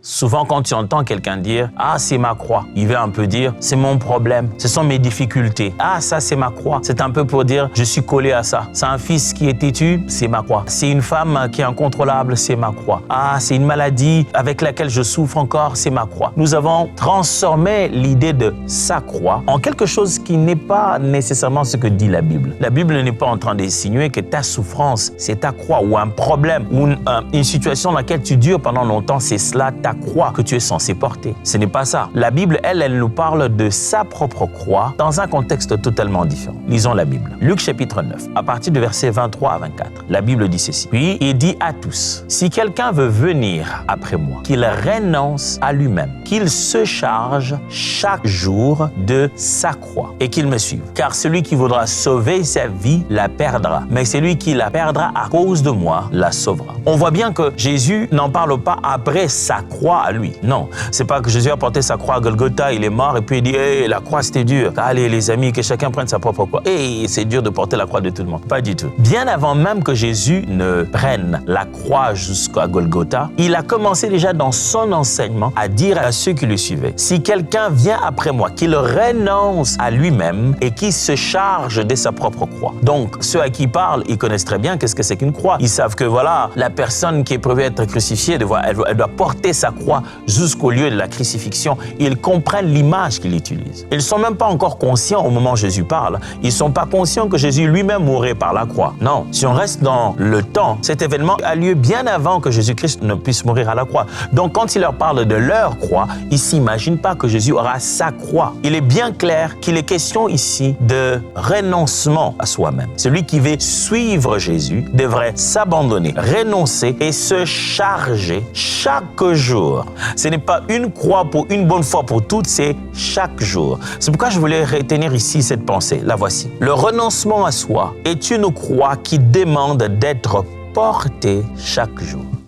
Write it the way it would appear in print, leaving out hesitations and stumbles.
Souvent, quand tu entends quelqu'un dire « Ah, c'est ma croix », il veut un peu dire « C'est mon problème, ce sont mes difficultés. Ah, ça, c'est ma croix ». C'est un peu pour dire « Je suis collé à ça. C'est un fils qui est têtu, c'est ma croix. C'est une femme qui est incontrôlable, c'est ma croix. Ah, c'est une maladie avec laquelle je souffre encore, c'est ma croix. » Nous avons transformé l'idée de sa croix en quelque chose qui n'est pas nécessairement ce que dit la Bible. La Bible n'est pas en train d'insinuer que ta souffrance, c'est ta croix, ou un problème, ou une situation dans laquelle tu dures pendant longtemps, c'est cela ta croix que tu es censé porter. Ce n'est pas ça. La Bible, elle nous parle de sa propre croix dans un contexte totalement différent. Lisons la Bible. Luc chapitre 9, à partir du verset 23 à 24. La Bible dit ceci. Puis il dit à tous, si quelqu'un veut venir après moi, qu'il renonce à lui-même, qu'il se charge chaque jour de sa croix et qu'il me suive. Car celui qui voudra sauver sa vie la perdra, mais celui qui la perdra à cause de moi la sauvera. On voit bien que Jésus n'en parle pas après sa croix à lui. Non, c'est pas que Jésus a porté sa croix à Golgotha, il est mort et puis il dit hey, la croix c'était dur. Allez les amis, que chacun prenne sa propre croix. Et c'est dur de porter la croix de tout le monde. Pas du tout. Bien avant même que Jésus ne prenne la croix jusqu'à Golgotha, il a commencé déjà dans son enseignement à dire à ceux qui le suivaient, si quelqu'un vient après moi, qu'il renonce à lui-même et qu'il se charge de sa propre croix. Donc ceux à qui il parle, ils connaissent très bien qu'est-ce que c'est qu'une croix. Ils savent que voilà, la personne qui est prévue être crucifiée, elle doit porter sa croix jusqu'au lieu de la crucifixion. Ils comprennent l'image qu'il utilise. Ils ne sont même pas encore conscients au moment où Jésus parle. Ils ne sont pas conscients que Jésus lui-même mourrait par la croix. Non, si on reste dans le temps, cet événement a lieu bien avant que Jésus-Christ ne puisse mourir à la croix. Donc quand il leur parle de leur croix, ils ne s'imaginent pas que Jésus aura sa croix. Il est bien clair qu'il est question ici de renoncement à soi-même. Celui qui veut suivre Jésus devrait s'abandonner, renoncer et se charger chaque jour. Ce n'est pas une croix pour une bonne fois pour toutes, c'est chaque jour. C'est pourquoi je voulais retenir ici cette pensée. La voici. Le renoncement à soi est une croix qui demande d'être portée chaque jour.